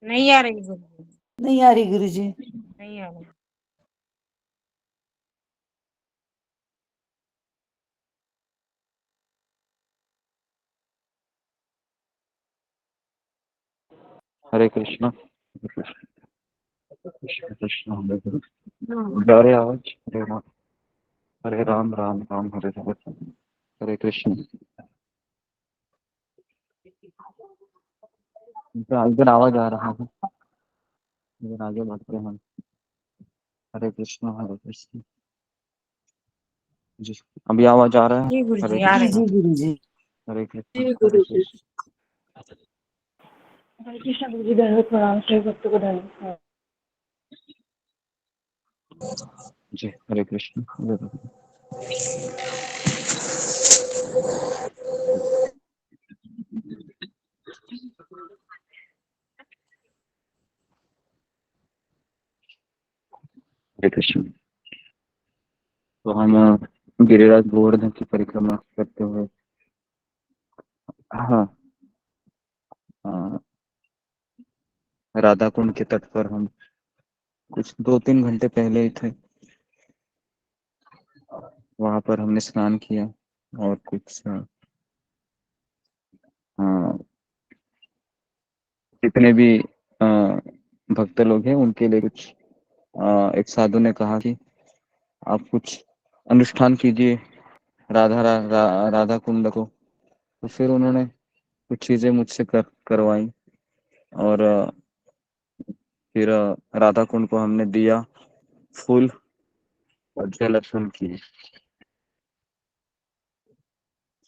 नहीं आ रही गुरु जी। नहीं आ रही गुरु जी। नहीं आ रही। हरे कृष्णा कृष्ण कृष्ण हरे हरे। जा रहे आवाज? हरे राम राम राम हरे हरे। हरे कृष्ण। इधर आवाज आ रहा है, इधर आगे बढ़ते हैं। हरे कृष्ण। जी, अभी आवाज आ रहा है? जी गुरु हरे जी आ जी रही कृष्ण। जी गुरु जी। हरे कृष्ण जी हरे गुरु जी। कृष्ण। हरे कृष्ण गुरु जी, दंडवत प्रणाम, सभी भक्तों को दंडवत। जी हरे कृष्ण हरे हरे। हरे कृष्ण। तो हम गिरिराज गोवर्धन की परिक्रमा करते हुए, हाँ, राधा कुंड के तट पर हम कुछ 2-3 घंटे पहले ही थे। वहां पर हमने स्नान किया और कुछ जितने भी भक्त लोग हैं उनके लिए कुछ एक साधु ने कहा कि आप कुछ अनुष्ठान कीजिए राधा कुंड को। तो फिर उन्होंने कुछ चीजें मुझसे करवाई और फिर राधा कुंड को हमने दिया फूल और जल अर्पण किए।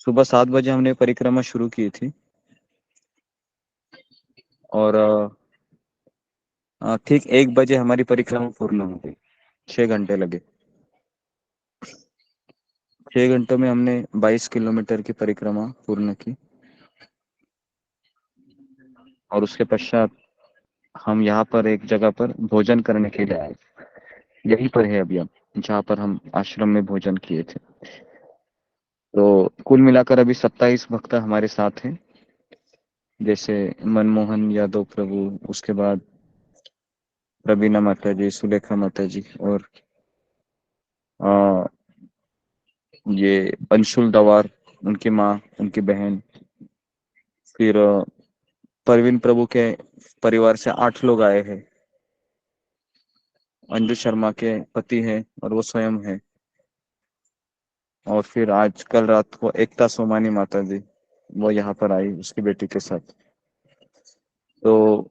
सुबह 7 बजे हमने परिक्रमा शुरू की थी और ठीक 1 बजे हमारी परिक्रमा पूर्ण हो गई। 6 घंटे लगे। 6 घंटों में हमने 22 किलोमीटर की परिक्रमा पूर्ण की और उसके पश्चात हम यहाँ पर एक जगह पर भोजन करने के लिए आए। यहीं पर है अभी हम, जहाँ पर हम आश्रम में भोजन किए थे। तो कुल मिलाकर अभी 27 भक्त हमारे साथ हैं, जैसे मनमोहन यादव प्रभु, उसके बाद रबीना माता जी, सुलेखा माता जी और आ, ये अंशुल दवार, उनकी माँ, उनकी बहन, फिर परवीन प्रभु के परिवार से 8 लोग आए हैं। अंजू शर्मा के पति हैं और वो स्वयं है। और फिर आज कल रात को एकता सोमानी माता जी, वो यहाँ पर आई उसकी बेटी के साथ। तो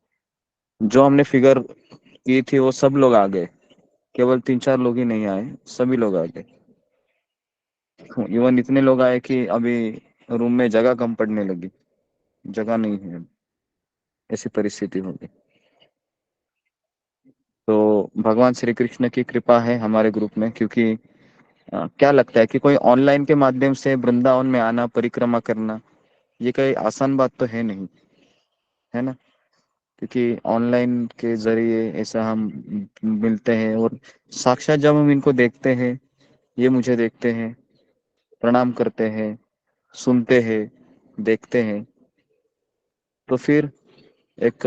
जो हमने फिगर की थी वो सब लोग आ गए, केवल 3-4 लोग ही नहीं आए, सभी लोग आ गए। इवन इतने लोग आए कि अभी रूम में जगह कम पड़ने लगी, जगह नहीं है, ऐसी परिस्थिति हो गई। तो भगवान श्री कृष्ण की कृपा है हमारे ग्रुप में, क्योंकि क्या लगता है कि कोई ऑनलाइन के माध्यम से वृंदावन में आना, परिक्रमा करना, ये कोई आसान बात तो है नहीं, है ना। क्योंकि ऑनलाइन के जरिए ऐसा हम मिलते हैं और साक्षात जब हम इनको देखते हैं, ये मुझे देखते हैं, प्रणाम करते हैं, सुनते हैं, देखते हैं, तो फिर एक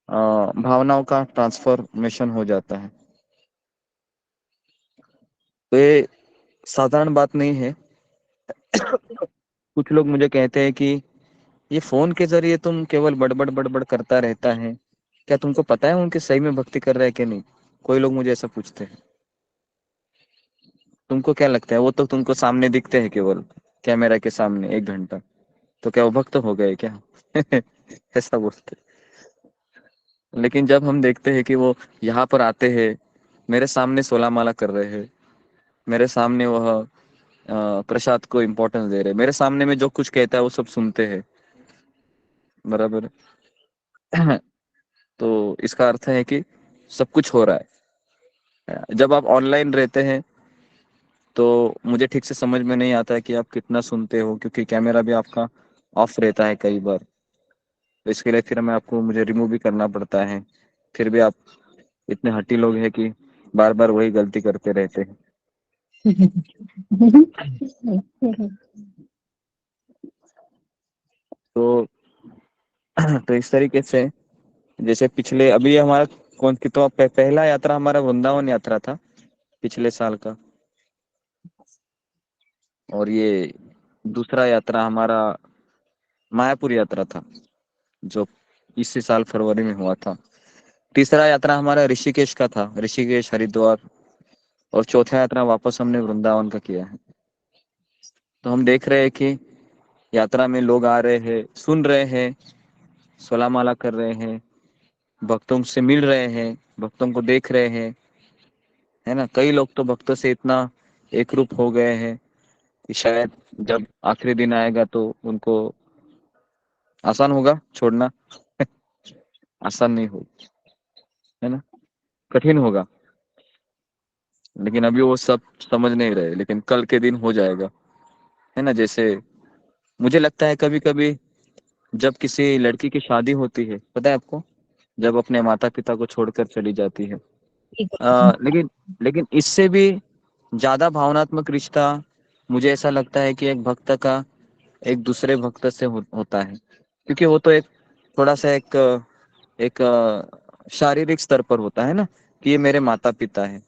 भावनाओं का ट्रांसफॉर्मेशन हो जाता है। तो ये साधारण बात नहीं है। कुछ लोग मुझे कहते हैं कि ये फोन के जरिए तुम केवल बड़बड़ बड़बड़ करता रहता है, क्या तुमको पता है उनके सही में भक्ति कर रहा है कि नहीं? कोई लोग मुझे ऐसा पूछते हैं। तुमको क्या लगता है, वो तो तुमको सामने दिखते हैं केवल कैमरा के सामने 1 घंटा, तो क्या वो भक्त हो गए क्या? ऐसा बोलते हैं। लेकिन जब हम देखते हैं कि वो यहाँ पर आते हैं, मेरे सामने 16 माला कर रहे हैं, मेरे सामने वह प्रसाद को इम्पोर्टेंस दे रहे हैं, मेरे सामने में जो कुछ कहता है वो सब सुनते हैं, बराबर। तो इसका अर्थ है कि सब कुछ हो रहा है। जब आप ऑनलाइन रहते हैं तो मुझे ठीक से समझ में नहीं आता है कि आप कितना सुनते हो, क्योंकि कैमरा भी आपका ऑफ रहता है कई बार। तो इसके लिए फिर मुझे रिमूव भी करना पड़ता है। फिर भी आप इतने हट्टी लोग हैं कि बार बार वही गलती करते रहते हैं। तो तो इस तरीके से जैसे पिछले अभी हमारा कौन कितना पहला यात्रा हमारा वृंदावन यात्रा था पिछले साल का, और ये दूसरा यात्रा हमारा मायापुर यात्रा था जो इसी साल फरवरी में हुआ था। तीसरा यात्रा हमारा ऋषिकेश का था, ऋषिकेश हरिद्वार। और चौथा यात्रा वापस हमने वृंदावन का किया है। तो हम देख रहे हैं कि यात्रा में लोग आ रहे हैं, सुन रहे हैं, सोला माला कर रहे हैं, भक्तों से मिल रहे हैं, भक्तों को देख रहे हैं, है ना। कई लोग तो भक्तों से इतना एक रूप हो गए हैं कि शायद जब आखिरी दिन आएगा तो उनको आसान होगा छोड़ना। आसान नहीं हो, है ना, कठिन होगा। लेकिन अभी वो सब समझ नहीं रहे, लेकिन कल के दिन हो जाएगा, है ना। जैसे मुझे लगता है कभी कभी जब किसी लड़की की शादी होती है, पता है आपको, जब अपने माता पिता को छोड़कर चली जाती है, ठीक है। लेकिन लेकिन इससे भी ज्यादा भावनात्मक रिश्ता मुझे ऐसा लगता है कि एक भक्त का एक दूसरे भक्त से होता है। क्योंकि वो तो एक थोड़ा सा एक शारीरिक स्तर पर होता है ना, कि ये मेरे माता पिता है,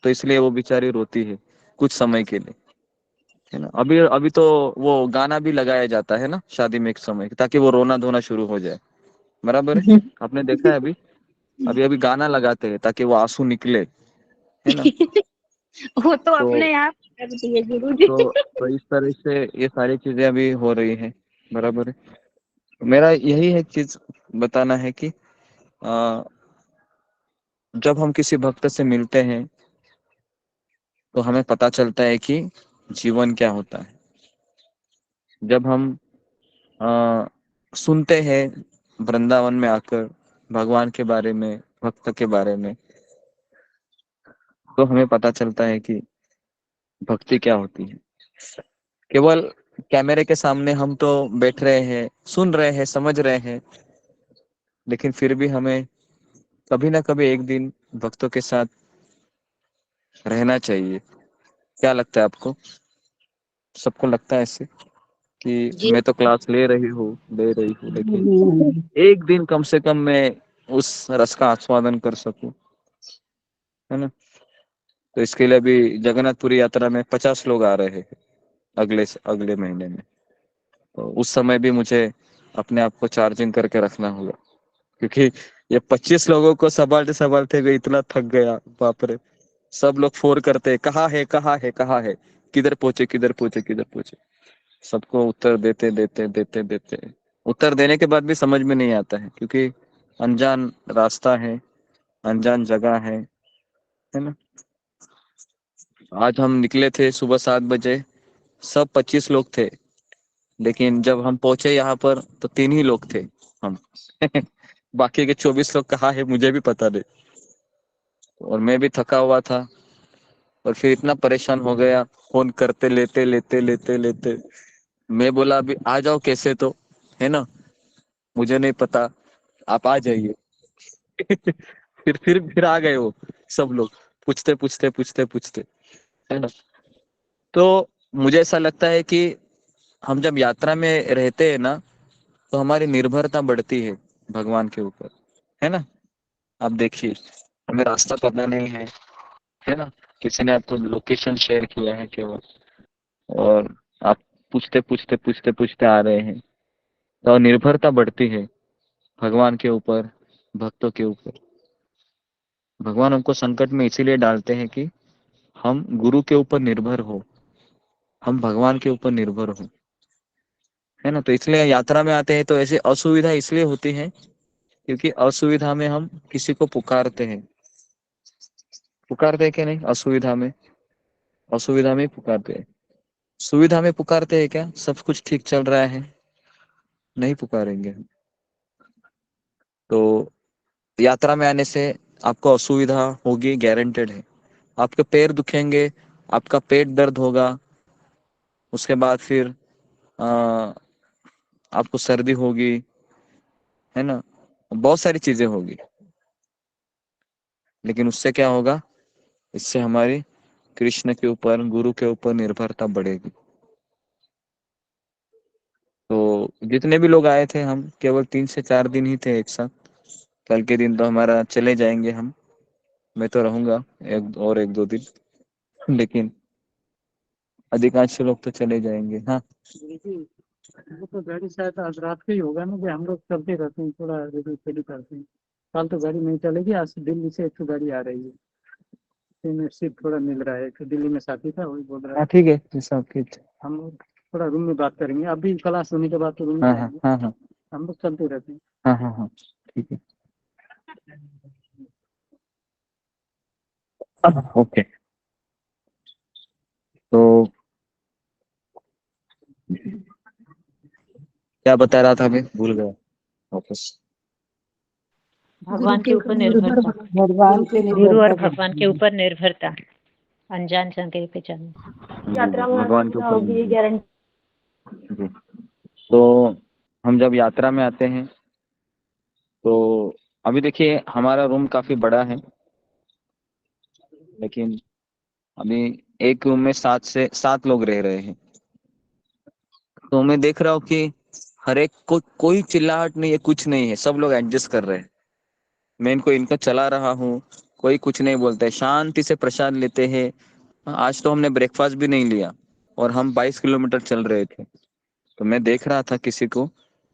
तो इसलिए वो बेचारी रोती है कुछ समय के लिए, है ना। अभी अभी तो वो गाना भी लगाया जाता है ना शादी में एक समय, ताकि वो रोना धोना शुरू हो जाए। बराबर है, आपने देखा है अभी अभी अभी गाना लगाते हैं ताकि वो आंसू निकले, है ना। वो तो तो अपने आप करती है गुरु जी। तो इस तरह से ये सारी चीजें अभी हो रही हैं। बराबर है। मेरा यही है चीज बताना है कि जब हम किसी भक्त से मिलते हैं तो हमें पता चलता है कि जीवन क्या होता है। जब हम अ, सुनते हैं वृंदावन में आकर भगवान के बारे में, भक्त के बारे में, तो हमें पता चलता है कि भक्ति क्या होती है। केवल कैमरे के सामने हम तो बैठ रहे हैं, सुन रहे हैं, समझ रहे हैं, लेकिन फिर भी हमें कभी ना कभी एक दिन भक्तों के साथ रहना चाहिए। क्या लगता है आपको? सबको लगता है ऐसे कि जी। मैं तो क्लास ले रही हूँ लेकिन एक दिन कम से कम मैं उस रस का आस्वादन कर सकूं, है ना। तो इसके लिए अभी जगन्नाथपुरी यात्रा में 50 लोग आ रहे हैं अगले महीने में। तो उस समय भी मुझे अपने आप को चार्जिंग करके रखना होगा, क्योंकि ये 25 लोगों को संभालते संभालते भी इतना थक गया, बाप रे। सब लोग फोन करते, कहाँ है, कहाँ है, कहाँ है, किधर पहुंचे, किधर पहुंचे, किधर पहुंचे। सबको उत्तर देते देते देते देते उत्तर देने के बाद भी समझ में नहीं आता है, क्योंकि अनजान रास्ता है, अनजान जगह है ना। आज हम निकले थे सुबह 7 बजे, सब 25 लोग थे, लेकिन जब हम पहुंचे यहाँ पर तो 3 ही लोग थे हम। बाकी के 24 लोग कहाँ है मुझे भी पता नहीं। और मैं भी थका हुआ था, और फिर इतना परेशान हो गया, फोन करते लेते लेते लेते लेते। मैं बोला अभी आ जाओ कैसे तो, है ना, मुझे नहीं पता, आप आ जाइए। फिर आ गए वो सब लोग, पूछते पूछते पूछते पूछते, है ना। तो मुझे ऐसा लगता है कि हम जब यात्रा में रहते हैं ना, तो हमारी निर्भरता बढ़ती है भगवान के ऊपर, है ना। आप देखिए, हमें रास्ता पता नहीं है ना, किसी ने आपको लोकेशन शेयर किया है केवल, और आप पूछते पूछते पूछते पूछते आ रहे हैं, तो निर्भरता बढ़ती है भगवान के ऊपर, भक्तों के ऊपर। भगवान हमको संकट में इसीलिए डालते हैं कि हम गुरु के ऊपर निर्भर हो, हम भगवान के ऊपर निर्भर हो, है ना। तो इसलिए यात्रा में आते हैं तो ऐसे असुविधा इसलिए होती है क्योंकि असुविधा में हम किसी को पुकारते हैं कि नहीं, असुविधा में ही पुकारते हैं। सुविधा में पुकारते हैं क्या, सब कुछ ठीक चल रहा है, नहीं पुकारेंगे हम। तो यात्रा में आने से आपको असुविधा होगी, गारंटेड है। आपके पैर दुखेंगे, आपका पेट दर्द होगा, उसके बाद फिर आ, आपको सर्दी होगी, है ना, बहुत सारी चीजें होगी। लेकिन उससे क्या होगा, इससे हमारी कृष्ण के ऊपर, गुरु के ऊपर निर्भरता बढ़ेगी। तो जितने भी लोग आए थे हम केवल 3 से 4 दिन ही थे एक साथ, कल के दिन तो हमारा चले जाएंगे हम। मैं तो रहूंगा एक दो दिन, लेकिन अधिकांश लोग तो चले जाएंगे। हाँ देखिए, वो तो गाड़ी शायद आज रात को ही होगा ना कि हम लोग चलते रहते हैं, थोड़ा रेडी रेडी करते हैं। कल तो गाड़ी नहीं चलेगी, आज से दिल्ली से एक तो गाड़ी आ रही है, इसमें सीट थोड़ा मिल रहा है। एक तो दिल्ली में साथी था, वही बोल रहा हाँ है। ठीक है, जैसा आपकी इच्छा। हम लोग थोड़ा रूम में बात करेंगे, अभी क्लास होने के बाद तो रूम में हाँ हाँ जाएंगे। हाँ हाँ हम लोग चलते रहते हैं। हाँ हाँ हाँ ठीक है। ओके, तो क्या बता रहा था, मैं भूल गया वापस। भगवान के ऊपर गुरु निर्भरता, भगवान पे गुरु और निर्भरता भगवान के ऊपर निर्भरता, अनजान जगह पे जाना। यात्रा में भगवान के असुविधा ऊपर होगी, ये गारंटी। जी। तो हम जब यात्रा में आते हैं तो अभी देखिए हमारा रूम काफी बड़ा है, लेकिन अभी एक रूम में 7 लोग रह रहे हैं। तो मैं देख रहा हूँ कि हर एक को कोई चिल्लाहट नहीं है, कुछ नहीं है, सब लोग एडजस्ट कर रहे हैं। मैं इनको इनका चला रहा हूँ, कोई कुछ नहीं बोलता है, शांति से प्रसाद लेते हैं। आज तो हमने ब्रेकफास्ट भी नहीं लिया और हम 22 किलोमीटर चल रहे थे। तो मैं देख रहा था किसी को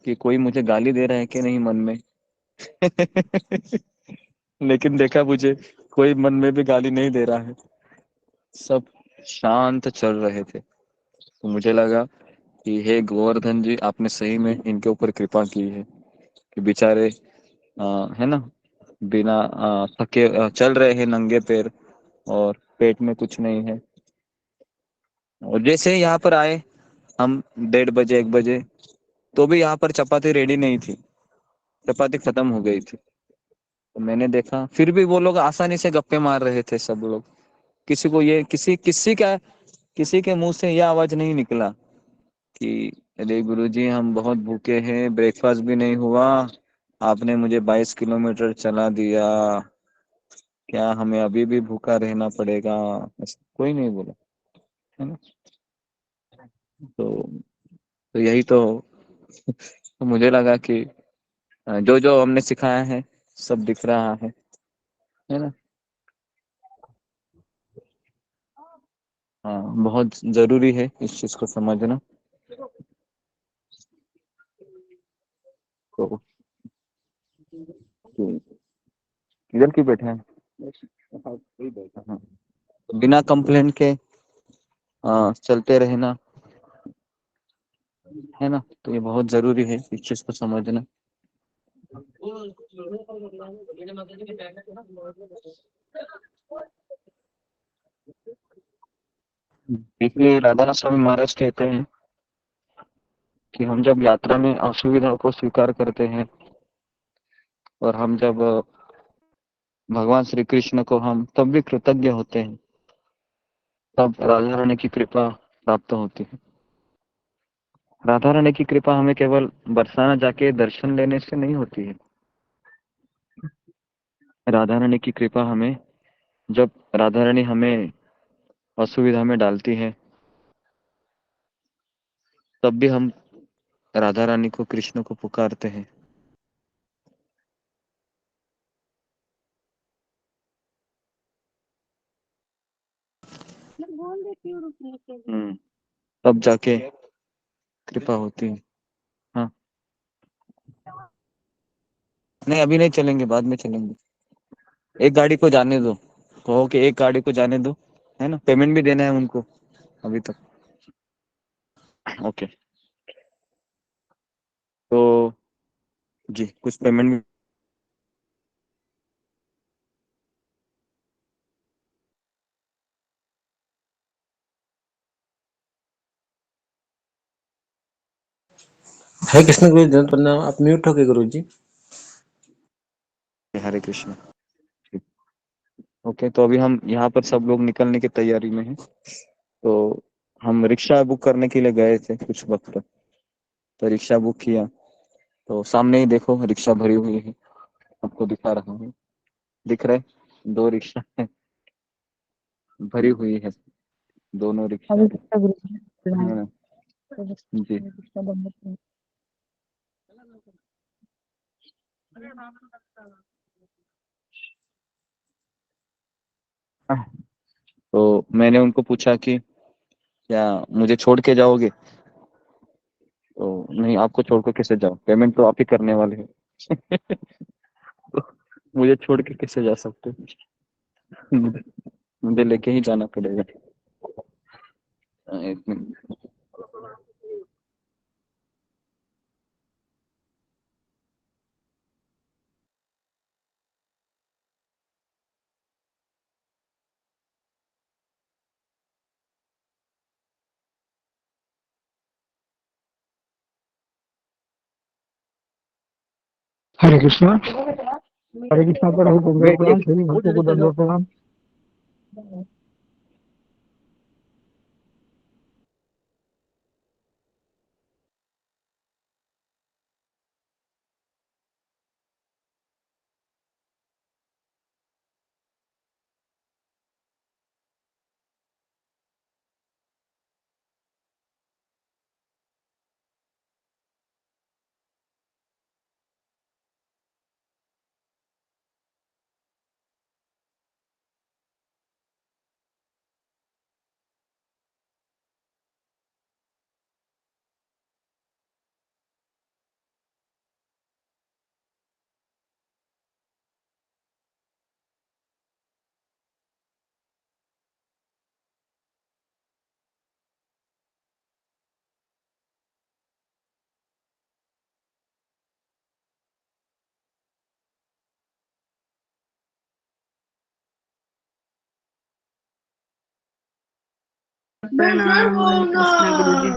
कि कोई मुझे गाली दे रहा है कि नहीं मन में। लेकिन देखा मुझे कोई मन में भी गाली नहीं दे रहा है, सब शांत चल रहे थे। तो मुझे लगा कि हे गोवर्धन जी, आपने सही में इनके ऊपर कृपा की है कि बेचारे है ना, बिना थके चल रहे हैं नंगे पैर, और पेट में कुछ नहीं है। और जैसे यहाँ पर आए हम 1:30 1 बजे, तो भी यहाँ पर चपाती रेडी नहीं थी, चपाती खत्म हो गई थी। तो मैंने देखा फिर भी वो लोग आसानी से गप्पे मार रहे थे सब लोग। किसी को ये किसी के मुंह से यह आवाज नहीं निकला कि अरे गुरुजी हम बहुत भूखे हैं, ब्रेकफास्ट भी नहीं हुआ, आपने मुझे 22 किलोमीटर चला दिया, क्या हमें अभी भी भूखा रहना पड़ेगा? ऐसा कोई नहीं बोला, है ना। तो तो यही तो मुझे लगा कि जो जो हमने सिखाया है सब दिख रहा है ना। हाँ, बहुत जरूरी है इस चीज को समझना। तो किधर क्यों बैठे हैं? हाँ, बिना कंप्लेंट के चलते रहना, है ना। तो ये बहुत जरूरी है इस चीज को समझना। इसलिए राधा स्वामी महाराज कहते हैं कि हम जब यात्रा में असुविधा को स्वीकार करते हैं और हम जब भगवान श्री कृष्ण को हम तब भी कृतज्ञ होते हैं, तब राधा रानी की कृपा प्राप्त होती है। राधा रानी की कृपा हमें केवल बरसाना जाके दर्शन लेने से नहीं होती है। राधा रानी की कृपा हमें, जब राधा रानी हमें असुविधा में डालती है, तब भी हम राधा रानी को, कृष्ण को पुकारते हैं। हम्म, तब जाके कृपा होती है। हाँ, नहीं अभी नहीं चलेंगे, बाद में चलेंगे। एक गाड़ी को जाने दो, कहो कि एक गाड़ी को जाने दो, है ना, पेमेंट भी देना है उनको अभी तक। ओके, तो जी कुछ पेमेंट। है कृष्ण गुरु जी, प्रणाम। आप म्यूट हो गए गुरु जी। हरे कृष्ण। ठीक। ओके, तो अभी हम यहाँ पर सब लोग निकलने की तैयारी में हैं। तो हम रिक्शा बुक करने के लिए गए थे कुछ वक्त तक, तो रिक्शा बुक किया, तो सामने ही देखो रिक्शा भरी हुई है, आपको दिखा रहा हूँ, दिख रहा है, 2 रिक्शा है, भरी हुई है, दोनों रिक्शा है ना। जी, तो मैंने उनको पूछा कि क्या मुझे छोड़ के जाओगे? तो नहीं, आपको छोड़ के कैसे जाओ, पेमेंट तो आप ही करने वाले हो। तो मुझे छोड़ के कैसे जा सकते हो? मुझे मुझे लेके ही जाना पड़ेगा। एक मिनट। हरे कृष्णा। हरे कृष्णा पर वेट प्रणाम, एक सभी भक्तों को दंडवत प्रणाम। प्रणाम हरे कृष्णा गुरु जी।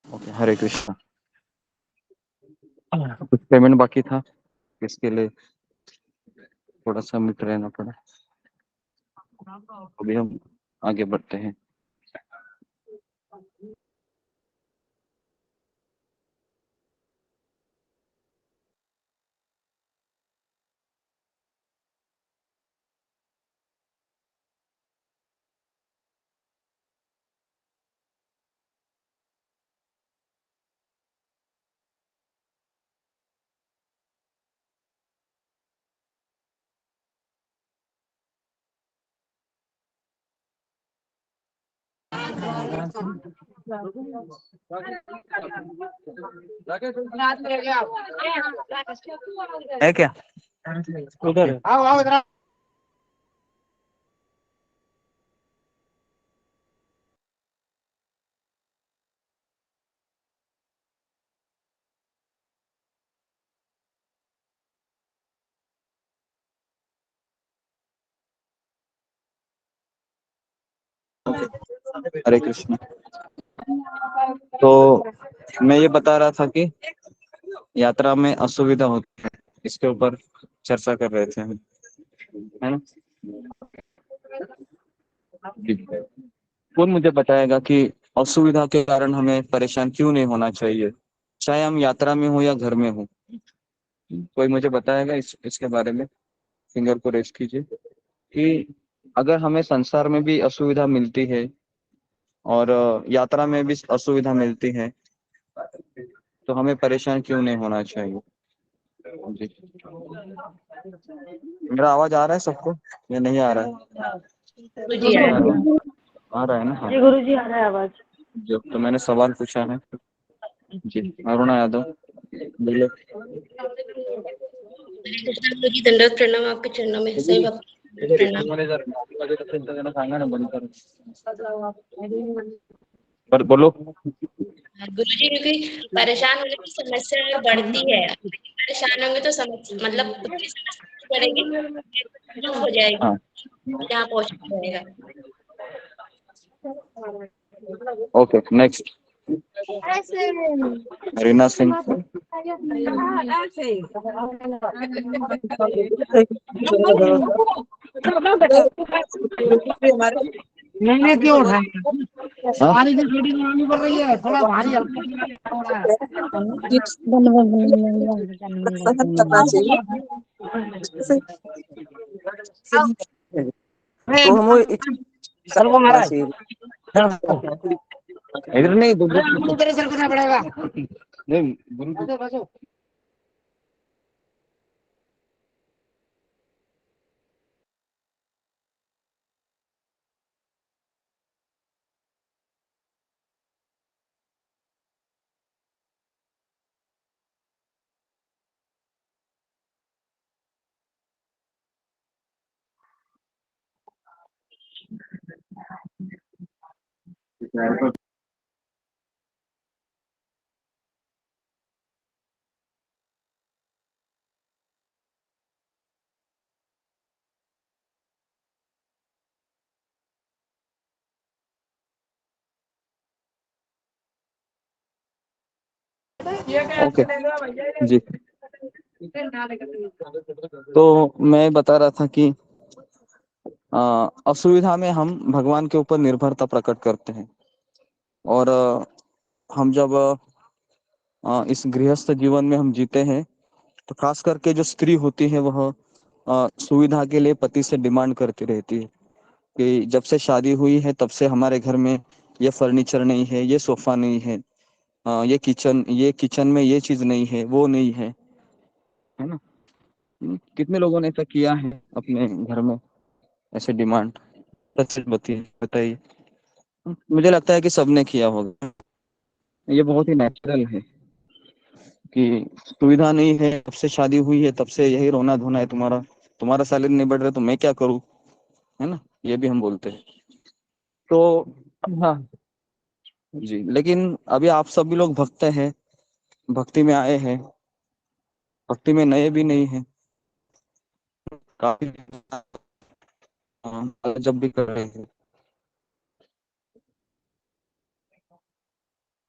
ओके, हरे कृष्णा। कुछ पेमेंट बाकी था, इसके लिए थोड़ा सा मिट रहना पड़ा। अभी हम आगे बढ़ते हैं। है क्या? उधर है। हरे कृष्ण। तो मैं ये बता रहा था कि यात्रा में असुविधा होती है, इसके ऊपर चर्चा कर रहे थे हम, है ना? जी। कौन मुझे बताएगा कि असुविधा के कारण हमें परेशान क्यों नहीं होना चाहिए, चाहे हम यात्रा में हो या घर में हो? कोई मुझे बताएगा इसके बारे में? फिंगर को रेस कीजिए कि अगर हमें संसार में भी असुविधा मिलती है और यात्रा में भी असुविधा मिलती है, तो हमें परेशान क्यों नहीं होना चाहिए? जी। मेरा आवाज आ रहा है सबको या नहीं आ रहा है? गुरुजी आ रहा है। आ रहा है ना? हाँ। जी गुरुजी आ रहा है आवाज। जो तो मैंने सवाल पूछा है। जी, अरुणा यादव बोलो। हरे कृष्णा गुरुजी, दंडवत प्रणाम आपके चरणों में। सही भक्त प्रणाम। सांगा ना बंद कर। पर बोलो। गुरुजी, क्योंकि परेशान होने की समस्या और बढ़ती है, परेशान होंगे तो समस्या मतलब खुद की समस्या बढ़ेगी, दुख हो जाएगी, हाँ, जहाँ पहुंचना रहेगा। Okay next. रीना सिंह। नहीं क्यों उठाए? हाँ? पानी की सीढ़ी बनानी पड़ रही है, थोड़ा भारी हल्का हो रहा है। सहन करना चाहिए। तो हमें सर्वो करना महाराज चाहिए। इधर नहीं तेरे सर करना पड़ेगा। नहीं गुरु। ओके जी। तो मैं बता रहा था कि असुविधा में हम भगवान के ऊपर निर्भरता प्रकट करते हैं और हम जब इस गृहस्थ जीवन में हम जीते हैं, तो खास करके जो स्त्री होती है वह सुविधा के लिए पति से डिमांड करती रहती है कि जब से शादी हुई है तब से हमारे घर में ये फर्नीचर नहीं है, ये सोफा नहीं है, ये किचन में ये चीज नहीं है, वो नहीं है ना? कितने लोगों ने ऐसा किया है अपने घर में, ऐसे डिमांड? सच सच बताइए। मुझे लगता है कि सबने किया होगा। ये बहुत ही नेचुरल है कि सुविधा नहीं है, तब से शादी हुई है, तब से यही रोना धोना है, तुम्हारा तुम्हारा सैलरी नहीं बढ़ रहा तो मैं क्या करूं, है ना? ये भी हम बोलते हैं। तो हाँ जी, लेकिन अभी आप सभी लोग भक्त हैं, भक्ति में आए हैं, भक्ति में नए भी नहीं है, काफी जब भी कर रहे हैं।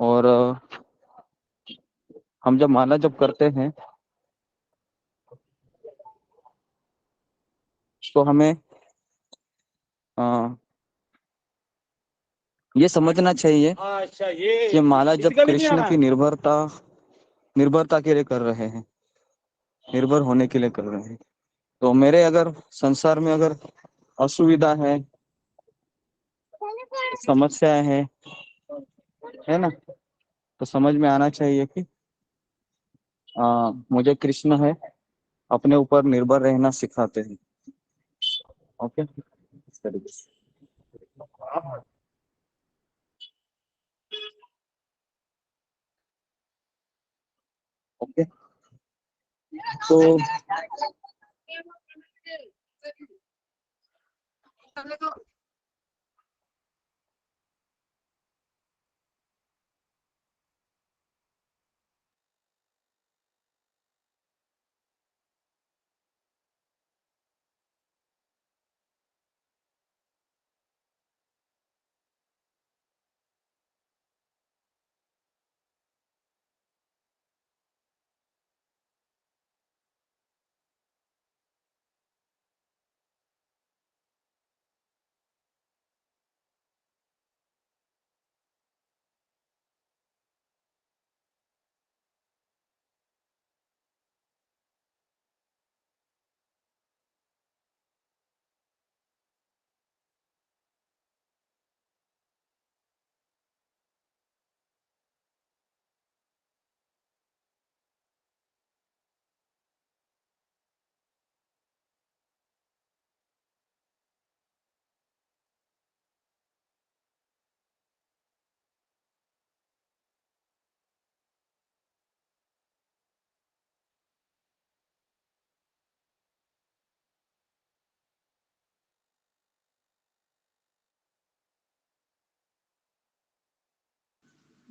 और हम जब माला जब करते हैं तो हमें अ, ये समझना चाहिए कि माला जब कृष्ण की निर्भरता के लिए कर रहे हैं, निर्भर होने के लिए कर रहे हैं। तो मेरे अगर संसार में अगर असुविधा है, समस्याएं हैं, है ना, तो समझ में आना चाहिए कि मुझे कृष्ण है अपने ऊपर निर्भर रहना सिखाते हैं। ओके, इस तरीके से। तो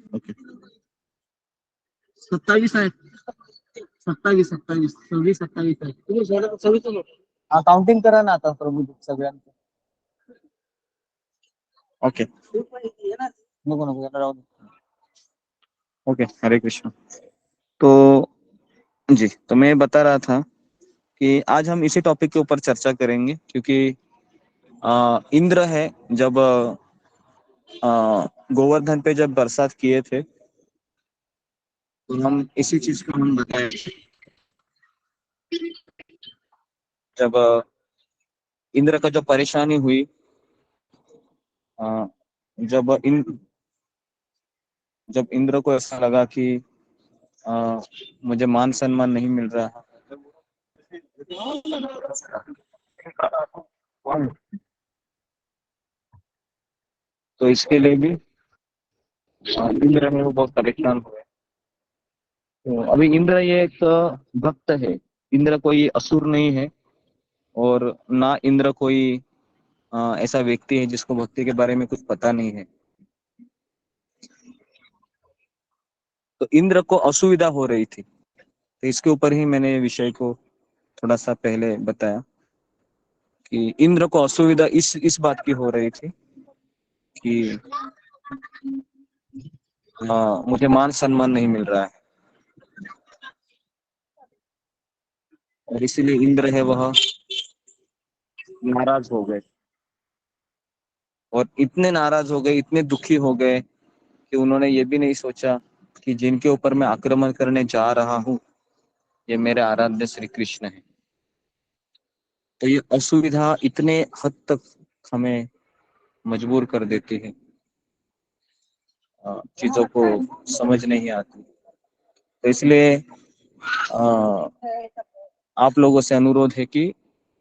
ओके 27 आहे 27 26 आहे तुम्ही सव्वीस काउंटिंग करा ना आता प्रभू सगळ्यांचं ओके नको नको याला राहू दे. ओके हरे कृष्ण तो जी तो मैं बता रहा था कि आज हम इसी टॉपिक के ऊपर चर्चा करेंगे क्योंकि इंद्र है जब गोवर्धन पे जब बरसात किए थे तो हम इसी चीज को हम बताए जब इंद्र का जो परेशानी हुई जब इंद्र को ऐसा लगा कि मुझे मान सम्मान नहीं मिल रहा तो इसके लिए भी इंद्र में वो बहुत परेशान हुए तो अभी इंद्र ये एक भक्त है इंद्र कोई असुर नहीं है और ना इंद्र कोई ऐसा व्यक्ति है जिसको भक्ति के बारे में कुछ पता नहीं है तो इंद्र को असुविधा हो रही थी तो इसके ऊपर ही मैंने विषय को थोड़ा सा पहले बताया कि इंद्र को असुविधा इस बात की हो रही थी कि मुझे मान सम्मान नहीं मिल रहा है और इसीलिए इंद्र है वह नाराज हो गए और इतने नाराज हो गए इतने दुखी हो गए कि उन्होंने ये भी नहीं सोचा कि जिनके ऊपर मैं आक्रमण करने जा रहा हूँ ये मेरे आराध्य श्री कृष्ण है तो ये असुविधा इतने हद तक हमें मजबूर कर देती है चीजों को समझ नहीं आती तो इसलिए आप लोगों से अनुरोध है कि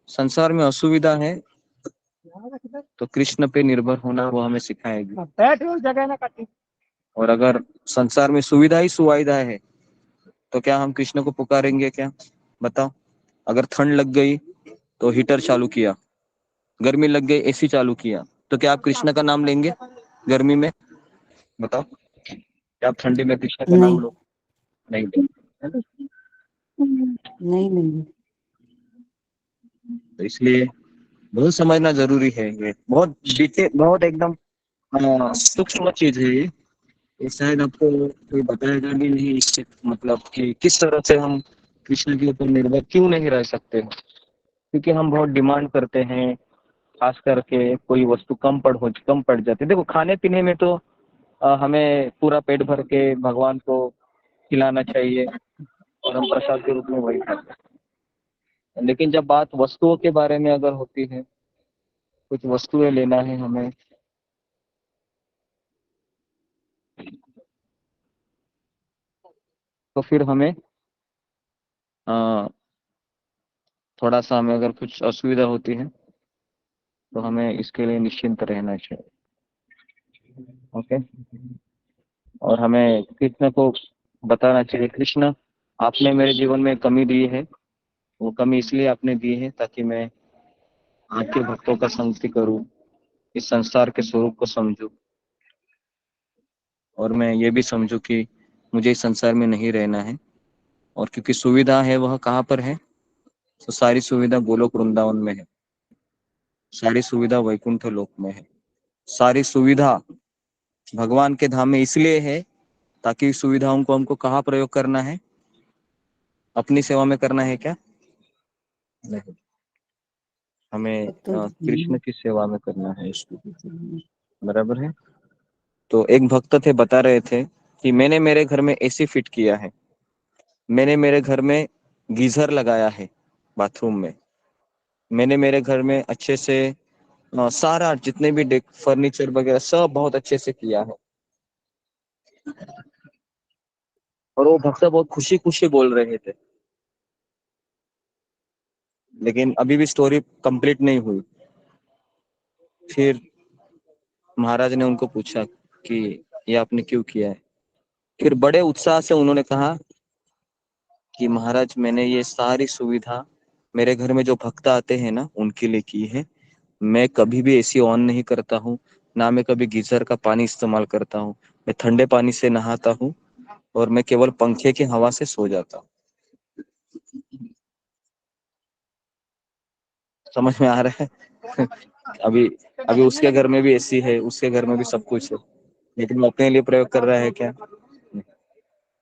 संसार में असुविधा है तो कृष्ण पे निर्भर होना वो हमें सिखाएगी और अगर संसार में सुविधा ही सुविधा है तो क्या हम कृष्ण को पुकारेंगे क्या बताओ अगर ठंड लग गई तो हीटर चालू किया गर्मी लग गई एसी चालू किया तो क्या आप कृष्ण का नाम लेंगे गर्मी में बताओ क्या आप ठंडी में कृष्ण का नाम लो नहीं नहीं नहीं तो इसलिए बहुत समझना जरूरी है ये बहुत बहुत एकदम सूक्ष्म चीज है ये शायद आपको कोई बताएगा भी नहीं इससे मतलब कि किस तरह से हम कृष्ण के ऊपर निर्भर क्यों नहीं रह सकते क्योंकि हम बहुत डिमांड करते हैं खास करके कोई वस्तु कम पड़ जाती है देखो खाने पीने में तो हमें पूरा पेट भर के भगवान को खिलाना चाहिए और हम प्रसाद के रूप में वही खाते हैं लेकिन जब बात वस्तुओं के बारे में अगर होती है कुछ वस्तुएं लेना है हमें तो फिर हमें थोड़ा सा हमें अगर कुछ असुविधा होती है तो हमें इसके लिए निश्चिंत रहना चाहिए ओके और हमें कृष्ण को बताना चाहिए कृष्ण आपने मेरे जीवन में कमी दी है, वो कमी इसलिए आपने दी है ताकि मैं आपके भक्तों का संगति करूं, इस संसार के स्वरूप को समझूं, और मैं ये भी समझूं कि मुझे इस संसार में नहीं रहना है। और क्योंकि सुविधा है वह कहाँ पर है, तो सारी सुविधा गोलोक वृंदावन में है, सारी सुविधा वैकुंठ लोक में है, सारी सुविधा भगवान के धाम में इसलिए है ताकि इस सुविधाओं को हमको कहाँ प्रयोग करना है, अपनी सेवा में करना है क्या? नहीं, हमें कृष्ण की सेवा में करना है इसको, बराबर है। तो एक भक्त थे, बता रहे थे कि मैंने मेरे घर में एसी फिट किया है, मैंने मेरे घर में गीजर लगाया है बाथरूम में, मैंने मेरे घर में अच्छे से सारा जितने भी फर्नीचर वगैरह सब बहुत अच्छे से किया है। और वो भक्त बहुत खुशी खुशी बोल रहे थे, लेकिन अभी भी स्टोरी कंप्लीट नहीं हुई। फिर महाराज ने उनको पूछा कि ये आपने क्यों किया है? फिर बड़े उत्साह से उन्होंने कहा कि महाराज मैंने ये सारी सुविधा मेरे घर में जो भक्त आते हैं ना उनके लिए की है। मैं कभी भी एसी ऑन नहीं करता हूँ, ना मैं कभी गीजर का पानी इस्तेमाल करता हूँ, मैं ठंडे पानी से नहाता हूँ और मैं केवल पंखे की हवा से सो जाता हूँ। समझ में आ रहा है? अभी अभी उसके घर में भी एसी है, उसके घर में भी सब कुछ है, लेकिन वो अपने लिए प्रयोग कर रहा है क्या?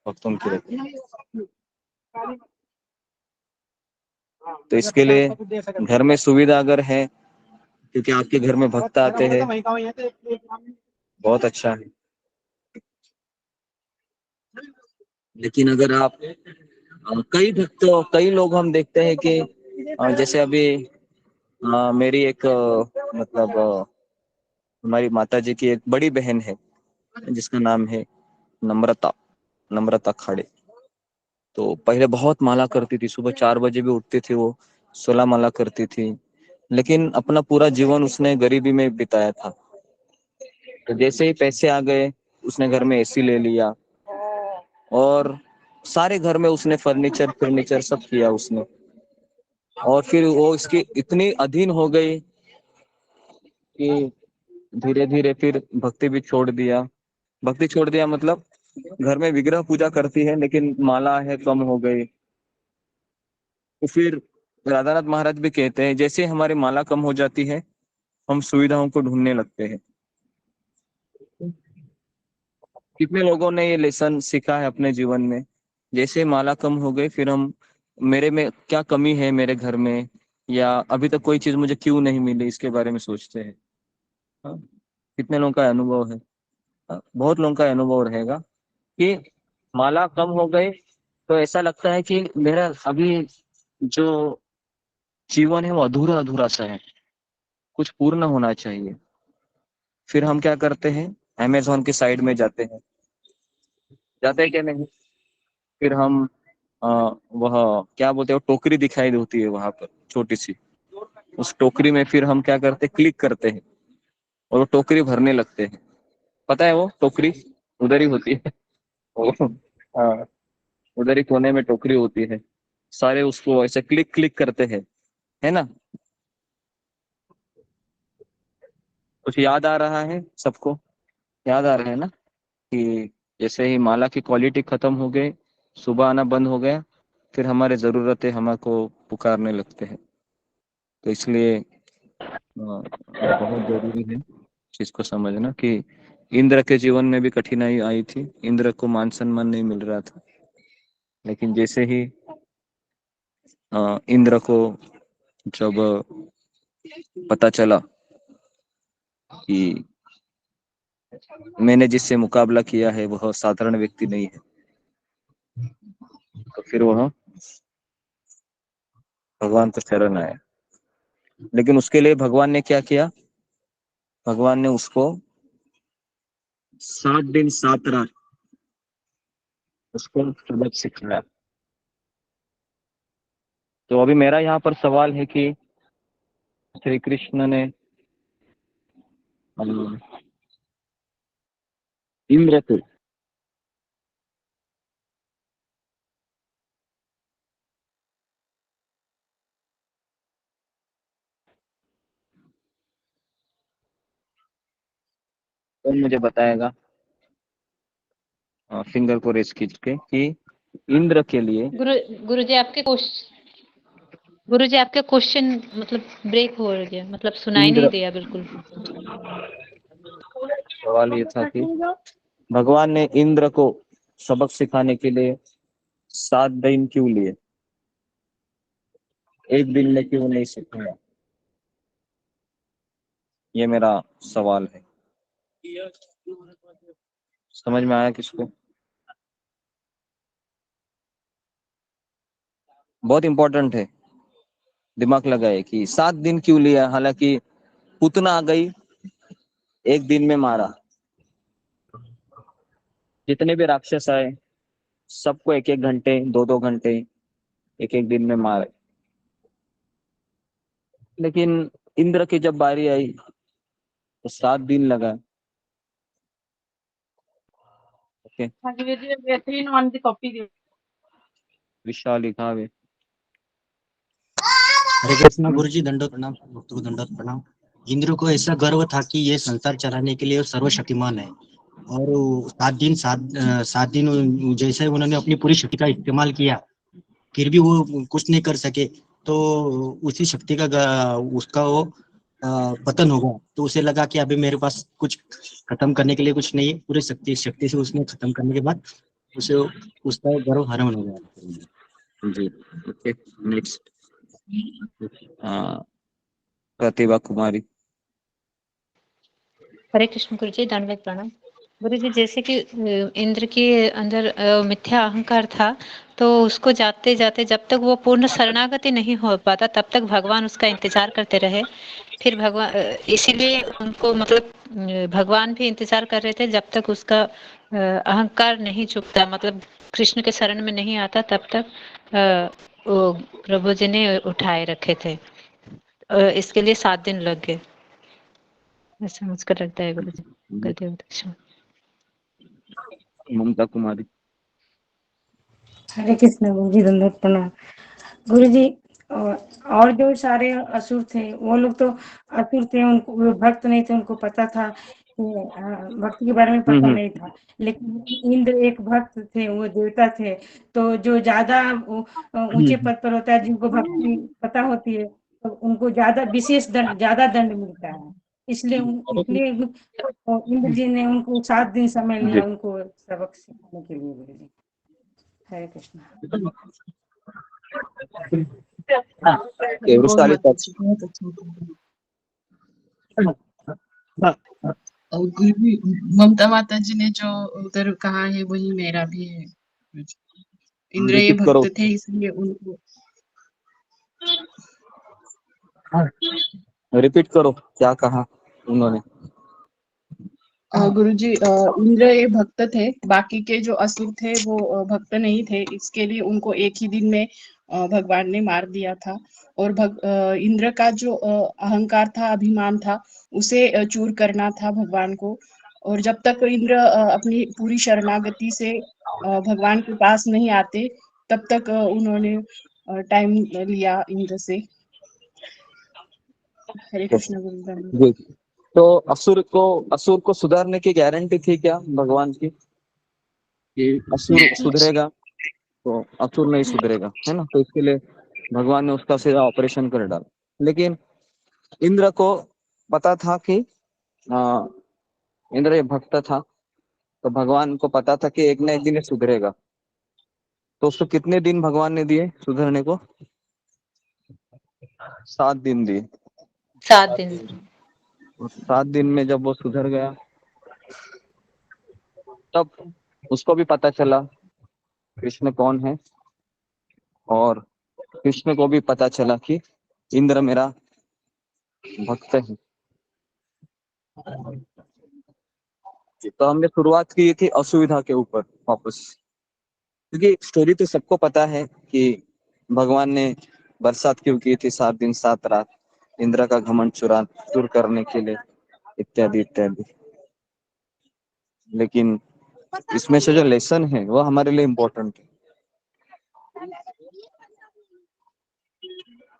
भक्तों के लिए। तो इसके लिए घर में सुविधा अगर है, क्योंकि आपके घर में भक्त आते हैं, बहुत अच्छा है। लेकिन अगर आप कई भक्तों कई लोग हम देखते हैं कि जैसे अभी मेरी एक मतलब हमारी माता जी की एक बड़ी बहन है जिसका नाम है नम्रता, नम्रता खाड़े। तो पहले बहुत माला करती थी, सुबह 4 बजे भी उठती थी वो, 16 माला करती थी, लेकिन अपना पूरा जीवन उसने गरीबी में बिताया था। तो जैसे ही पैसे आ गए उसने घर में एसी ले लिया और सारे घर में उसने फर्नीचर फर्नीचर सब किया उसने। और फिर वो इसकी इतनी अधीन हो गई कि धीरे धीरे फिर भक्ति भी छोड़ दिया। भक्ति छोड़ दिया मतलब घर में विग्रह पूजा करती है लेकिन माला है कम हो गई। तो फिर राधानाथ महाराज भी कहते हैं जैसे हमारी माला कम हो जाती है हम सुविधाओं को ढूंढने लगते हैं। कितने लोगों ने ये लेसन सीखा है अपने जीवन में, जैसे माला कम हो गई फिर हम मेरे में क्या कमी है मेरे घर में, या अभी तक कोई चीज मुझे क्यों नहीं मिली इसके बारे में सोचते हैं। हाँ? कितने लोगों का अनुभव है? हाँ, बहुत लोगों का अनुभव रहेगा कि माला कम हो गई तो ऐसा लगता है कि मेरा अभी जो जीवन है वो अधूरा अधूरा सा है, कुछ पूर्ण होना चाहिए। फिर हम क्या करते हैं, अमेजोन की साइड में जाते हैं क्या नहीं? फिर हम वह क्या बोलते हैं, वो टोकरी दिखाई देती है वहां पर छोटी सी, उस टोकरी में फिर हम क्या करते हैं, क्लिक करते हैं और वो टोकरी भरने लगते हैं। पता है वो टोकरी उधर ही होती है। वो, हाँ, उधर ही कोने में टोकरी होती है, सारे उसको ऐसे क्लिक क्लिक करते हैं, है ना? कुछ याद आ रहा है सबको? याद आ रहा है ना कि जैसे ही माला की क्वालिटी खत्म हो गई, सुबह आना बंद हो गया, फिर हमारे जरूरतें हमको पुकारने लगते हैं। तो इसलिए बहुत जरूरी है चीज को समझना कि इंद्र के जीवन में भी कठिनाई आई थी, इंद्र को मान सम्मान नहीं मिल रहा था, लेकिन जैसे ही इंद्र को जब पता चला कि मैंने जिससे मुकाबला किया है वह साधारण व्यक्ति नहीं है, तो फिर वह भगवान को शरण आया। लेकिन उसके लिए भगवान ने क्या किया, भगवान ने उसको 7 दिन 7 रात उसको सबक सिखाया। तो अभी मेरा यहाँ पर सवाल है कि श्री कृष्ण ने इंद्र को कौन मुझे बताएगा फिंगर को रेस खींच के कि इंद्र के लिए गुरुजी आपके क्वेश्चन मतलब ब्रेक हो गया, मतलब सुनाई नहीं इंद्र दिया बिल्कुल। सवाल ये था कि भगवान ने इंद्र को सबक सिखाने के लिए 7 दिन क्यों लिए, एक दिन में क्यों नहीं सिखाया? ये मेरा सवाल है। समझ में आया किसको? बहुत इंपॉर्टेंट है, दिमाग लगाए कि 7 दिन क्यों लिया। हालांकि पूतना आ गई, एक दिन में मारा। जितने भी राक्षस आए सबको 1-1 घंटे 2-2 घंटे एक एक दिन में मारे। लेकिन इंद्र की जब बारी आई तो 7 दिन लगा। ओके, विशाल लिखा हुआ। हरे कृष्णा गुरुजी, दंडोत प्रणाम, भक्तों को दंडोत प्रणाम। इंद्र को ऐसा गर्व था कि ये संसार चलाने के लिए सर्वशक्तिमान है, और 7 दिन जैसे उन्होंने अपनी पूरी शक्ति का इस्तेमाल किया फिर भी वो कुछ नहीं कर सके, तो उसी शक्ति का उसका वो पतन होगा। तो उसे लगा कि अभी मेरे पास कुछ खत्म करने के लिए कुछ नहीं है, पूरी शक्ति से उसने खत्म करने के बाद उसे उसका गर्व हरण हो गया। जी, ओके, नेक्स्ट। प्रतिभा कुमारी। हरे कृष्ण गुरुजी, दंडवत प्रणाम। गुरुजी, जैसे कि इंद्र के अंदर मिथ्या अहंकार था, तो उसको जाते जाते जब तक वो पूर्ण शरणागति नहीं हो पाता तब तक भगवान उसका इंतजार करते रहे। फिर भगवान इसीलिए उनको मतलब भगवान भी इंतजार कर रहे थे जब तक उसका अहंकार नहीं चुकता, मतलब कृष्ण के शरण में नहीं आता तब तक वो प्रभु जी ने उठाए रखे थे। इसके लिए 7 दिन लग गए, ऐसा मुझको लगता है गुरु जी। गलती हो तो ममता कुमारी। हरे कृष्ण गुरुजी, दंडवत प्रणाम। गुरुजी, और जो सारे असुर थे वो लोग तो असुर थे, उनको वो भक्त नहीं थे, उनको पता था कि भक्ति के बारे में पता नहीं था। लेकिन इंद्र एक भक्त थे, वो देवता थे, तो जो ज्यादा ऊंचे पद पर होता है, जिनको भक्ति पता होती है, तो उनको ज्यादा विशेष दंड, ज्यादा दंड मिलता है। इसलिए इंद्र जी ने उनको 7 दिन समय जी, लिया उनको सबक सिखाने के लिए। गुरु जी, हरे कृष्ण। हरिबोल वृषाली माता तक। जी, बहुत अच्छा था। और गुरु ममता माता जी ने जो उधर कहा है वही मेरा भी है। इंद्र ये रिपीट करो, भक्त थे इसलिए उनको रिपीट करो क्या कहा उन्होंने। गुरुजी, इंद्र ये भक्त थे, बाकी के जो असुर थे वो भक्त नहीं थे, इसके लिए उनको एक ही दिन में भगवान ने मार दिया था। और इंद्र का जो अहंकार था, अभिमान था, उसे चूर करना था भगवान को। और जब तक इंद्र अपनी पूरी शरणागति से भगवान के पास नहीं आते तब तक उन्होंने टाइम लिया इंद्र से। हरे कृष्ण गुरुजी। जी, तो असुर को सुधारने की गारंटी थी क्या भगवान की कि असुर सुधरेगा तो असुर नहीं सुधरेगा, है ना? तो इसके लिए भगवान ने उसका सीधा ऑपरेशन कर डाला। लेकिन इंद्र को पता था कि आ, इंद्र ये भक्त था, तो भगवान को पता था कि एक न एक दिन ये सुधरेगा। तो उसको कितने दिन भगवान ने दिए सुधरने को? 7 दिन दिए। 7 दिन। 7 दिन में जब वो सुधर गया तब उसको भी पता चला कृष्ण कौन है, और कृष्ण को भी पता चला कि इंद्र मेरा भक्त है। तो हमने शुरुआत की थी असुविधा के ऊपर वापस, क्योंकि स्टोरी तो सबको पता है कि भगवान ने बरसात क्यों की थी 7 दिन 7 रात, इंद्र का घमंड चूर करने के लिए, इत्यादि इत्यादि। लेकिन इसमें से जो लेसन है वो हमारे लिए इम्पोर्टेंट है।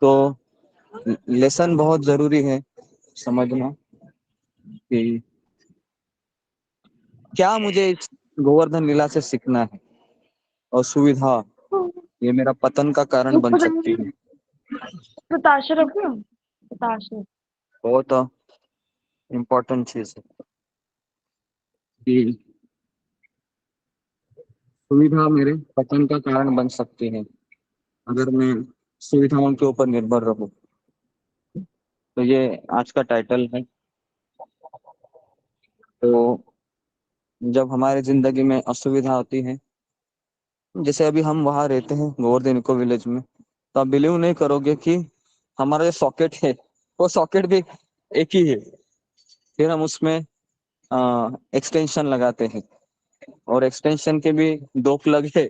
तो लेसन बहुत जरूरी है समझना कि क्या मुझे इस गोवर्धन लीला से सीखना है? और सुविधा ये मेरा पतन का कारण बन सकती है। बताशा रखो, बताशा। बहुत इम्पोर्टेंट चीज है कि सुविधा मेरे पतन का कारण बन सकती है अगर मैं सुविधाओं के ऊपर निर्भर रहूं। तो ये आज का टाइटल है। तो जब हमारी जिंदगी में असुविधा होती है, जैसे अभी हम वहां रहते हैं गोवर्धन इको विलेज में, तो आप बिलीव नहीं करोगे कि हमारा जो सॉकेट है वो सॉकेट भी एक ही है। फिर हम उसमें एक्सटेंशन लगाते हैं और एक्सटेंशन के भी दो प्लग है,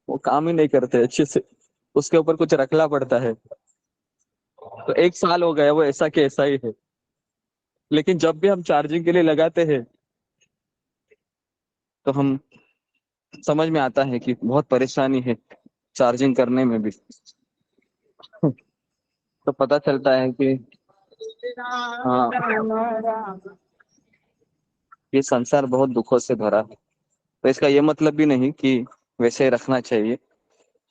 वो काम ही नहीं करते अच्छे से, उसके ऊपर कुछ रखना पड़ता है। तो 1 साल हो गया वो ऐसा के ऐसा ही है। लेकिन जब भी हम चार्जिंग के लिए लगाते हैं तो हम समझ में आता है कि बहुत परेशानी है चार्जिंग करने में भी। तो पता चलता है कि हाँ, ये संसार बहुत दुखों से भरा है। तो इसका ये मतलब भी नहीं कि वैसे ही रखना चाहिए,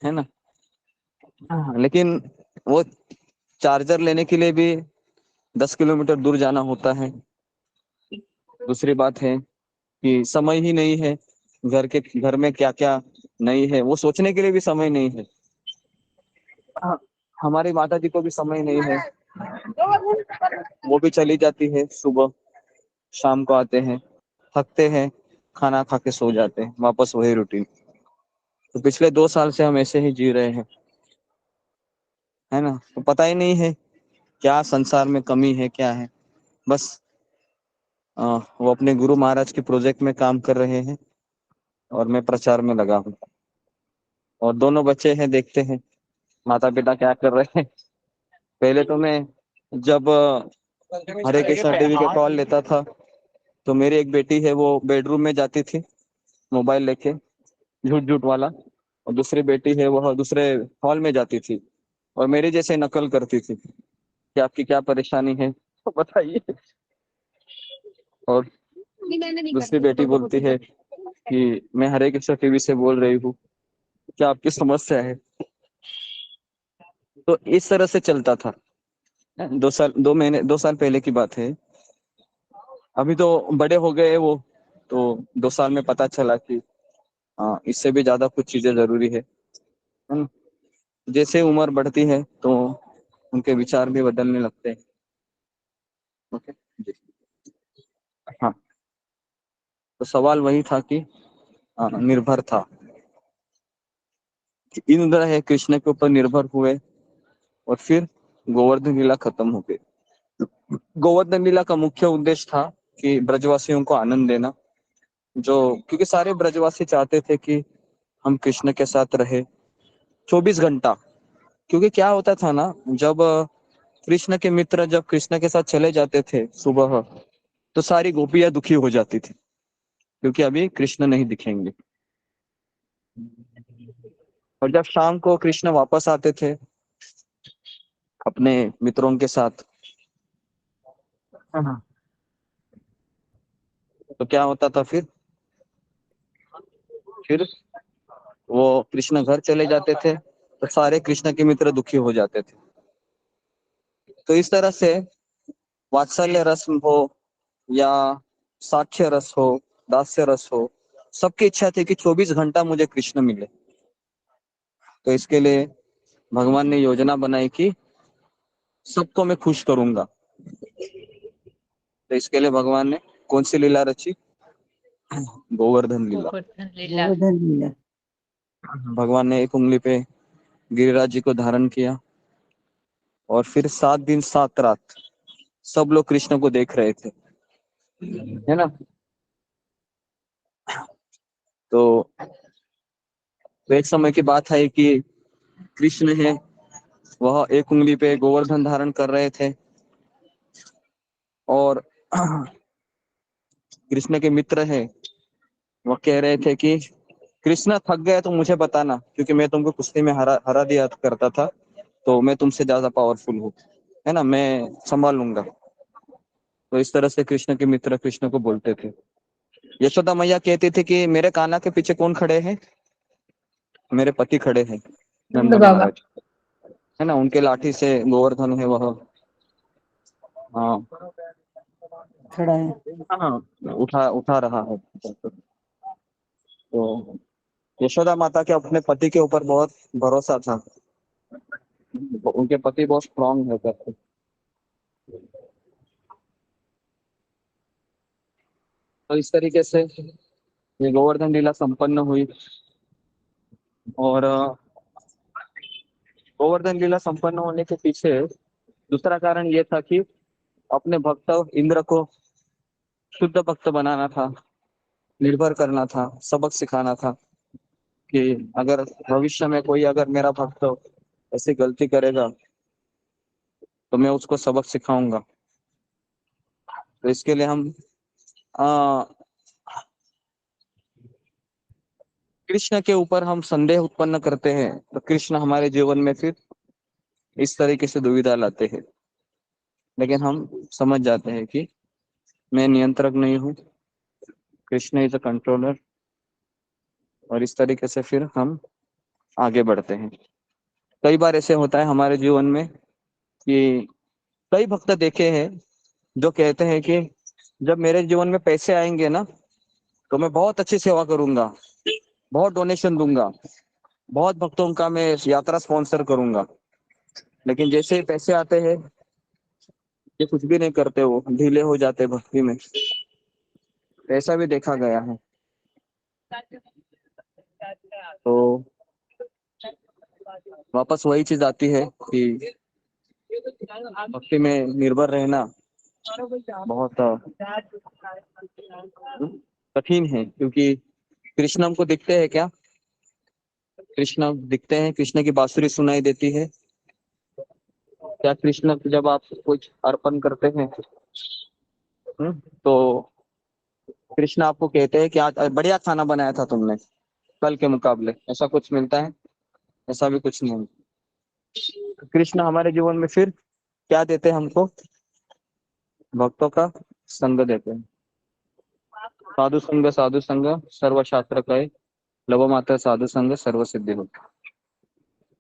है ना। हाँ, लेकिन वो चार्जर लेने के लिए भी 10 किलोमीटर दूर जाना होता है। दूसरी बात है कि समय ही नहीं है, घर में क्या क्या नहीं है वो सोचने के लिए भी समय नहीं है। हाँ, हमारी माता जी को भी समय नहीं है, वो भी चली जाती है, सुबह शाम को आते हैं, थकते हैं, खाना खा के सो जाते हैं, वापस वही रूटीन। तो पिछले 2 साल से हम ऐसे ही जी रहे हैं, है ना। तो पता ही नहीं है क्या संसार में कमी है क्या है। बस वो अपने गुरु महाराज के प्रोजेक्ट में काम कर रहे हैं और मैं प्रचार में लगा हूँ। और दोनों बच्चे हैं, देखते हैं माता पिता क्या कर रहे हैं। पहले तो मैं जब हरे कृष्णा टीवी का कॉल लेता था तो मेरी एक बेटी है वो बेडरूम में जाती थी मोबाइल लेके, झूठ झूठ वाला, और दूसरी बेटी है वह दूसरे हॉल में जाती थी और मेरी जैसे नकल करती थी कि आपकी क्या परेशानी है तो बताइए। और दूसरी बेटी बोलती है कि मैं हरे कृष्णा टीवी से बोल रही हूँ, क्या आपकी समस्या है। तो इस तरह से चलता था। 2 साल पहले की बात है। अभी तो बड़े हो गए वो, तो 2 साल में पता चला कि हाँ, इससे भी ज्यादा कुछ चीजें जरूरी है ना? जैसे उम्र बढ़ती है तो उनके विचार भी बदलने लगते हैं। ओके जी। हाँ, तो सवाल वही था कि निर्भर था। इंद्र है कृष्ण के ऊपर निर्भर हुए और फिर गोवर्धन लीला खत्म हो गई। गोवर्धन लीला का मुख्य उद्देश्य था कि ब्रजवासियों को आनंद देना, जो क्योंकि सारे ब्रजवासी चाहते थे कि हम कृष्ण के साथ रहे 24 घंटा। क्योंकि क्या होता था ना, जब कृष्ण के मित्र जब कृष्ण के साथ चले जाते थे सुबह, तो सारी गोपियां दुखी हो जाती थी क्योंकि अभी कृष्ण नहीं दिखेंगे। और जब शाम को कृष्ण वापस आते थे अपने मित्रों के साथ, हाँ, तो क्या होता था फिर वो कृष्ण घर चले जाते थे तो सारे कृष्ण के मित्र दुखी हो जाते थे। तो इस तरह से वात्सल्य रस हो या साक्ष्य रस हो, दास्य रस हो, सबकी इच्छा थी कि 24 घंटा मुझे कृष्ण मिले। तो इसके लिए भगवान ने योजना बनाई कि सबको मैं खुश करूंगा। तो इसके लिए भगवान ने कौन सी लीला रची? गोवर्धन लीला। गोवर्धन लीला। भगवान ने एक उंगली पे गिरिराज जी को धारण किया और फिर 7 दिन 7 रात सब लोग कृष्ण को देख रहे थे, है ना। तो एक समय की बात है कि कृष्ण है वह एक उंगली पे गोवर्धन धारण कर रहे थे और कृष्ण के मित्र है वो कह रहे थे कि कृष्ण थक गए तो मुझे बताना, क्योंकि मैं तुमको कुश्ती में हरा हरा दिया करता था, तो मैं तुमसे ज्यादा पावरफुल हूँ, है ना, मैं संभाल लूंगा। तो इस तरह से कृष्ण के मित्र कृष्ण को बोलते थे। यशोदा मैया कहती थी कि मेरे कान्हा के पीछे कौन खड़े हैं? मेरे पति खड़े हैं, नंद बाबा। महाराज, है ना। उनके लाठी से गोवर्धन है वह, हाँ खड़ा है। हाँ, उठा उठा रहा है। तो यशोदा माता के अपने पति के ऊपर बहुत भरोसा था, उनके पति बहुत स्ट्रांग है करके। तो इस तरीके से ये गोवर्धन लीला संपन्न हुई। और गोवर्धन लीला संपन्न होने के पीछे दूसरा कारण ये था कि अपने भक्त इंद्र को शुद्ध भक्त बनाना था, निर्भर करना था, सबक सिखाना था कि अगर भविष्य में कोई अगर मेरा भक्त ऐसी गलती करेगा तो मैं उसको सबक सिखाऊंगा। तो इसके लिए हम आ, कृष्ण के ऊपर हम संदेह उत्पन्न करते हैं, तो कृष्ण हमारे जीवन में फिर इस तरीके से दुविधा लाते हैं। लेकिन हम समझ जाते हैं कि मैं नियंत्रक नहीं हूँ, कृष्ण इज अ कंट्रोलर, और इस तरीके से फिर हम आगे बढ़ते हैं। कई बार ऐसे होता है हमारे जीवन में कि कई भक्त देखे हैं जो कहते हैं कि जब मेरे जीवन में पैसे आएंगे ना तो मैं बहुत अच्छी सेवा करूंगा, बहुत डोनेशन दूंगा, बहुत भक्तों का मैं यात्रा स्पॉन्सर करूंगा। लेकिन जैसे ही पैसे आते हैं ये कुछ भी नहीं करते, वो ढीले हो जाते भक्ति में। ऐसा भी देखा गया है। तो वापस वही चीज आती है कि भक्ति में निर्भर रहना बहुत कठिन है, क्योंकि कृष्ण हमको दिखते हैं क्या? कृष्ण दिखते हैं, कृष्ण की बांसुरी सुनाई देती है क्या? कृष्ण जब आप कुछ अर्पण करते हैं तो कृष्ण आपको कहते हैं कि आज बढ़िया खाना बनाया था तुमने कल के मुकाबले, ऐसा कुछ मिलता है? ऐसा भी कुछ नहीं। कृष्ण हमारे जीवन में फिर क्या देते हैं हमको? भक्तों का संग देते हैं। साधु संग सर्व शास्त्र कहे, लव मात्र साधु संग सर्व सिद्धि हो।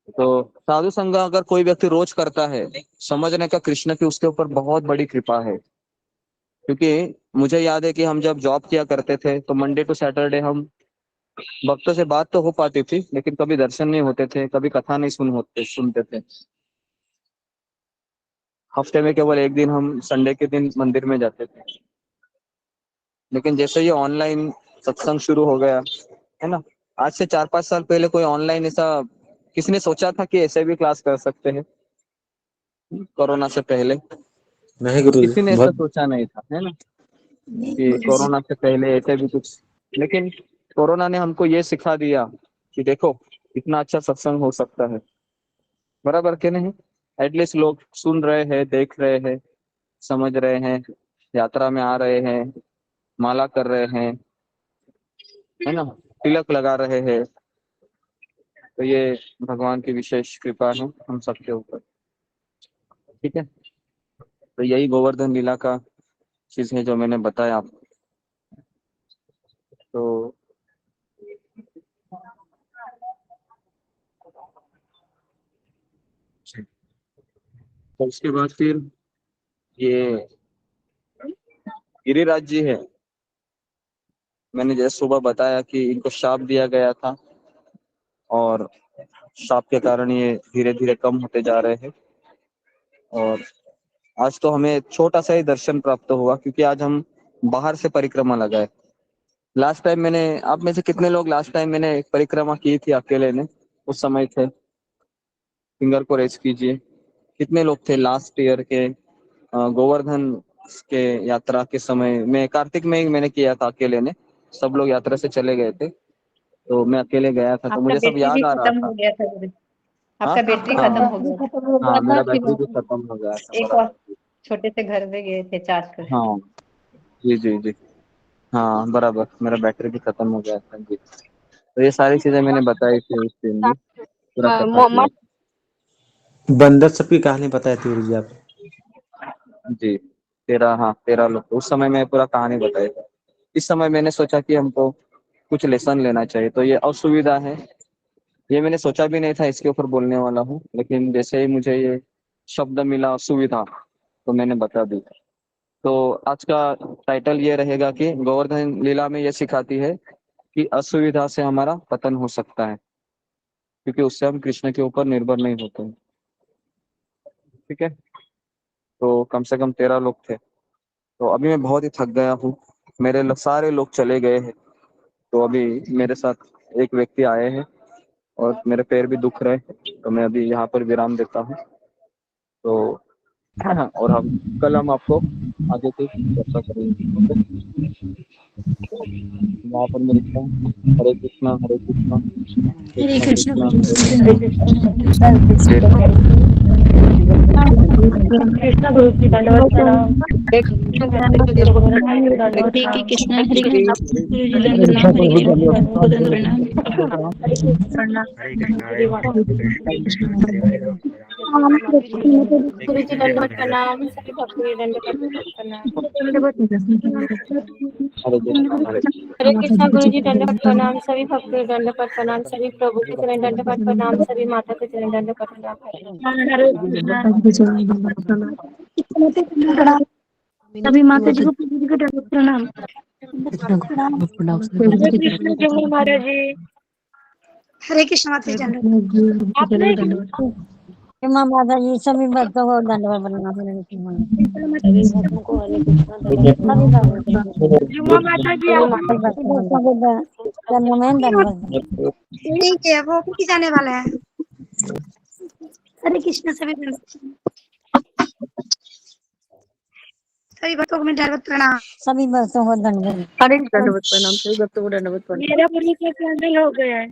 तो साधु संग अगर कोई व्यक्ति रोज करता है, समझने का कृष्ण की उसके ऊपर बहुत बड़ी कृपा है। क्योंकि मुझे याद है कि हम जब जॉब किया करते थे तो मंडे टू सैटरडे हम भक्तों से बात तो हो पाती थी, लेकिन कभी दर्शन नहीं होते थे, कभी कथा नहीं सुनते थे। हफ्ते में केवल एक दिन हम संडे के दिन मंदिर में जाते थे। लेकिन जैसे ये ऑनलाइन सत्संग शुरू हो गया है ना, आज से 4-5 साल पहले कोई ऑनलाइन ऐसा किसने सोचा था कि ऐसे भी क्लास कर सकते हैं? कोरोना से पहले नहीं गुरु जी, किसी ने ऐसा बहुत सोचा नहीं था, है ना, कि कोरोना से पहले ऐसे भी कुछ। लेकिन कोरोना ने हमको ये सिखा दिया कि देखो इतना अच्छा सत्संग हो सकता है, बराबर के नहीं? एटलीस्ट लोग सुन रहे हैं, देख रहे हैं, समझ रहे हैं, यात्रा में आ रहे हैं, माला कर रहे हैं, है ना, तिलक लगा रहे हैं। तो ये भगवान की विशेष कृपा है हम सबके ऊपर। ठीक है, तो यही गोवर्धन लीला का चीज है जो मैंने बताया आपको। तो तो उसके बाद फिर ये गिरिराज जी है। मैंने जैसे सुबह बताया कि इनको शाप दिया गया था और शाप के कारण ये धीरे धीरे कम होते जा रहे हैं। और आज तो हमें छोटा सा ही दर्शन प्राप्त हुआ, क्योंकि आज हम बाहर से परिक्रमा लगाए। लास्ट टाइम मैंने, आप में से कितने लोग लास्ट टाइम मैंने एक परिक्रमा की थी अकेले ने, उस समय थे? फिंगर को रेस कीजिए। कितने लोग थे लास्ट ईयर के गोवर्धन के यात्रा के समय में? कार्तिक में ही मैंने किया था अकेले ने, सब लोग यात्रा से चले गए थे तो मैं अकेले गया था, तो आपका मुझे सब बैटरी भी याद आ रहा खत्म था। हो गया था गुरु। हाँ आपका बैटरी हाँ खत्म हो गया था। खत्म हो हाँ, गया था मेरा फिर बैटरी भी खत्म हो गया था, एक और बराबर। छोटे से घर में गए थे चार्ज कर। हाँ जी जी जी, हाँ बराबर, मेरा बैटरी भी खत्म हो गया था जी। तो ये सारी चीजें मैंने बताई थी उस दिन भी, पूरा कथा किया था। बंदर सब की कहानी बताई थी गुरु जी आप। जी, 13, हाँ 13 लोग, उस समय मैं पूरा कहानी बताई थी। इस समय मैंने सोचा कि हमको कुछ लेसन लेना चाहिए। तो ये असुविधा है, ये मैंने सोचा भी नहीं था इसके ऊपर बोलने वाला हूँ, लेकिन जैसे ही मुझे ये शब्द मिला असुविधा, तो मैंने बता दी। तो आज का टाइटल ये रहेगा कि गोवर्धन लीला में ये सिखाती है कि असुविधा से हमारा पतन हो सकता है, क्योंकि उससे हम कृष्ण के ऊपर निर्भर नहीं होते हैं। ठीक है, तो कम से कम 13 लोग थे। तो अभी मैं बहुत ही थक गया हूँ, सारे लोग चले गए हैं। तो अभी मेरे साथ एक व्यक्ति आए हैं और मेरे पैर भी दुख रहे हैं, तो मैं अभी यहाँ पर विराम देता हूँ। तो और कल हम आपको आगे की चर्चा करेंगे। ओके, यहाँ पर मैं लिखता हूँ हरे कृष्णा हरे कृष्णा हरे कृष्णा कृष्ण कृष्णा गुरु हरे जी, कृष्ण गुरु जी दंडवत प्रणाम। दंडवत हरे प्रणाम। कृष्ण हरे कृष्ण गुरु जी दंड प्रणाम हरे कृष्ण गुरु दंड प्रणाम। हरे कृष्ण हरे कृष्णा हरे कृष्णा हरे हरे राम हरे राम राम गुरु जी दंडवत प्रणाम। सभी भक्तों दंडवत प्रणाम। हरे कृष्णा हरे हरे कृष्णा गुरु जी दंडवत प्रणाम। सभी भक्तों दंडवत प्रणाम। सभी प्रभु के चरण दंडवत प्रणाम। सभी माता के चरण दंडवत प्रणाम। सभी माता जी को प्रभु जी को दंडवत प्रणाम। प्रणाम। हरे कृष्ण जमुना महाराज जी। हरे कृष्ण माता जी दंडवत। जमुना माता जी सभी भक्तों को दंडवत प्रणाम। हरे कृष्ण को हरे कृष्ण जुम्मा माता जी आप भक्तों को दंडवत। ठीक है, वो भी जाने वाला है। हरे कृष्ण सभी भक्तों को मैं दंडवत प्रणाम। सभी भक्तों को दंडवत। हरे दंडवत प्रणाम, सभी भक्तों को दंडवत प्रणाम। मेरा पुण्य का कैंडल हो गया है।